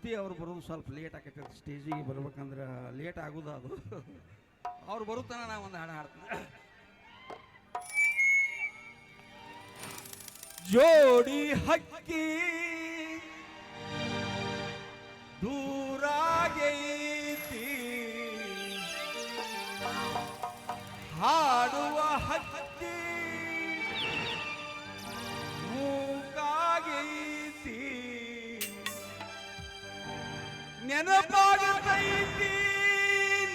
ಜ್ಯೋತಿ ಅವ್ರು ಬರೋದು ಸ್ವಲ್ಪ ಲೇಟ್ ಆಕೈತೆ ಸ್ಟೇಜಿಗೆ ಬರ್ಬೇಕಂದ್ರೆ ಲೇಟ್ ಆಗೋದು ಅದು ಅವ್ರು ಬರುತ್ತಾನ ನಾ ಒಂದು ಹಾಡು ಹಾಡ್ತೀನಿ ಜೋಡಿ ಹಕ್ಕಿ ದೂರಾಗೈತಿ ಹಾಡುವ ಹಕ್ಕಿ ಮೂಕಾಗೈತಿ ನೆನಪಾಗತೈತಿ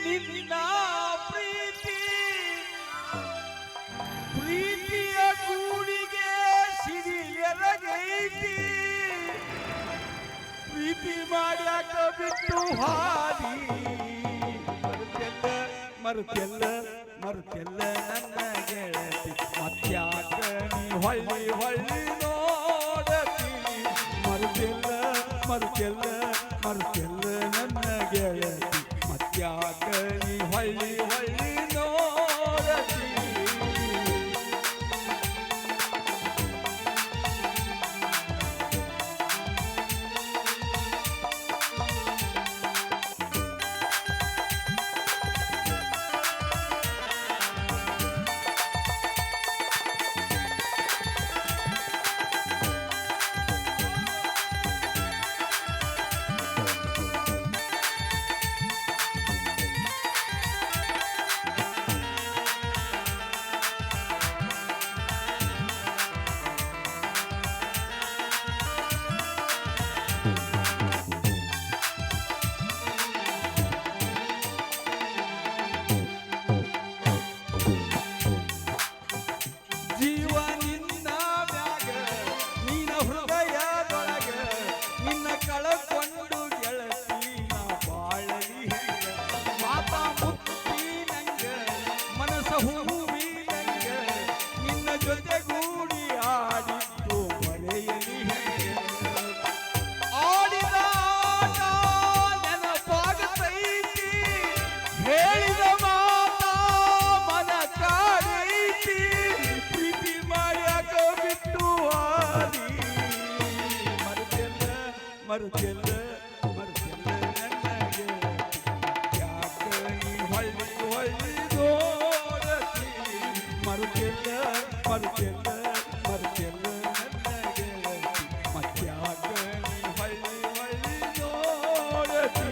ನಿನ್ನ ಪ್ರೀತಿ ಪ್ರೀತಿಯ ಗೂಡಿಗೆ ಸಿಡಿಯರಗೈತಿ ಪ್ರೀತಿ ಮಾಡ್ಯಾಕ ಬಿಟ್ಟು ಹಾದಿ ಮರುತೆಲ್ಲ ಮರುತೆಲ್ಲ ನನ್ನ ಗೆಳತಿ ಮತ್ಯಾಕ ನೀ ಹೊಳ್ಳಿ ಹೊಳ್ಳಿ ನೋಡತಿ ಮರುತೆಲ್ಲ ಮರುತೆಲ್ಲ ಮರುತೆಲ್ಲ ನನ್ನ ಗೆಳತಿ ಮತ್ಯಾಕ ನೀ ಹೊಳ್ಳಿ ಹೊಳ್ಳಿ ನೋಡತಿ ಜೊತೆಗೂಡಿ ಆಡಿದ್ದು ಮಳೆಯಲಿ ಆಡಿದ ನೆನಪಾಗತೈತಿ ಹೇಳಿದ ಮಾತ ಮನ ಕಾಡೈತಿ ಪ್ರೀತಿ ಮಾಡ್ಯಾಕ ಬಿಟ್ಟು ಆಡಿ ಮರುತೆಲ್ಲ ಮರುತೆಲ್ಲ ಮರುತೆಲ್ಲ ನನಗೆ ಯಾಕ ನೀ ಹೊಳ್ಳಿ ಹೊಳ್ಳಿ ನೋಡತಿ ಮರುತೆಲ್ಲ ಮರುತೆಲ್ಲ ಮರುತೆಲ್ಲ ನನ್ನ ಗೆಳತಿ ಮತ್ಯಾಕ ನೀ ಹೊಳ್ಳಿ ಹೊಳ್ಳಿ ನೋಡತಿ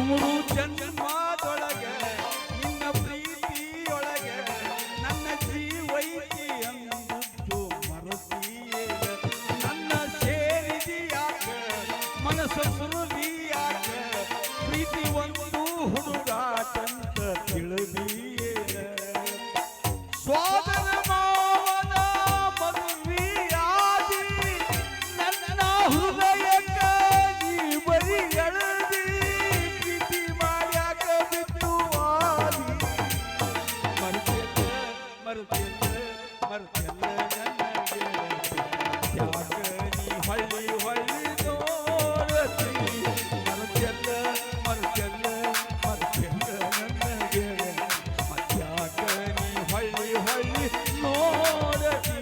ಮೂರು ಜನ್ಮದೊಳಗೆ ನಿನ್ನ ಪ್ರೀತಿಯೊಳಗೆ ನನ್ನ ಜೀವೈತಿ ಅಂದು ಮರತೀಯೇಗ ನನ್ನ ಸೇರಿದಿಯಾಕ ಮನಸ್ಸು ಸುರುದಿಯಾಕ ಪ್ರೀತಿ ಒಂದು ಹುಡುಗಾಟಂತ ತಿಳಿದಿಯೇಗ ಸ್ವಾದನ ಮಾವನ ಮದುವೆಯಾದಿ ನನ್ನ ಹೃದಯಕ್ಕ ನೀ ಬರಿ ಎಳದಿ ಮರುತೆಲ್ಲ ಮರುತೆಲ್ಲ ನನ್ನ ಗೆಳತಿ ಯಾಕ ನೀ ಹೊಳ್ಳಿ ಹೊಳ್ಳಿ ನೋಡತಿ ಮರುತೆಲ್ಲ ಮರುತೆಲ್ಲ ಮರುತೆಲ್ಲ ನನ್ನ ಗೆಳತಿ ಮತ್ಯಾಕ ನೀ ಹೊಳ್ಳಿ ಹೊಳ್ಳಿ ನೋಡತಿ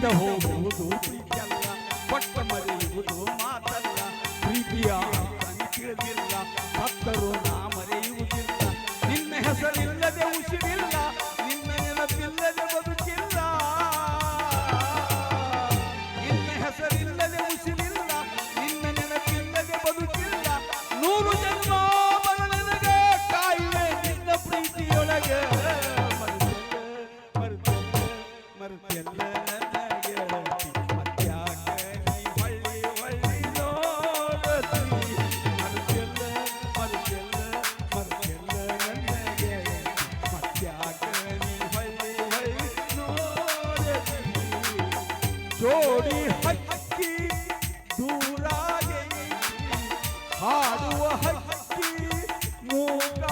ಬಿಟ್ಟ ಹೋಗುವುದು ಪ್ರೀತಿಯಲ್ಲ, ಕೊಟ್ಟ ಮರೆಯುವುದು ಮಾತಲ್ಲ. ಪ್ರೀತಿಯ ಅರ್ಥನೇ ತಿಳಿದಿಲ್ಲ, ಸತ್ತರೂ ನಾ ಮರೆಯುವುದಿಲ್ಲ. ನಿನ್ನ ಹೆಸರಿಲ್ಲದೆ ಉಸಿರಿಲ್ಲ, ನಿನ್ನ ನೆನಪಿಲ್ಲದೆ ಬದುಕಿಲ್ಲ. ನಿನ್ನ ಹೆಸರಿಲ್ಲದೆ ಉಸಿರಿಲ್ಲ, ನಿನ್ನ ನೆನಪಿಲ್ಲದೆ ಬದುಕಿಲ್ಲ. 100 ಜನ್ಮ ಮರಣನಗೆ ಕಾಯುವೆ ನಿನ್ನ ಪ್ರೀತಿಯೊಳಗೆ. ಮರೆತೆಲ್ಲ ನನ್ನ ಗೆಳತಿ, ಮತ್ಯಾಕ ನೀ ಹೊಳ್ಳಿ ಹೊಳ್ಳಿ ನೋಡತಿ. ಮರೆತೆಲ್ಲ ನನ್ನ ಗೆಳತಿ, ಮತ್ಯಾಕ ನೀ ಹೊಳ್ಳಿ ಹೊಳ್ಳಿ ನೋಡತಿ. ಜೋಡಿ ಹಕ್ಕಿ ದೂರಾಗೆ ಹಾಡುವ ಹಕ್ಕಿ ಮೂಕ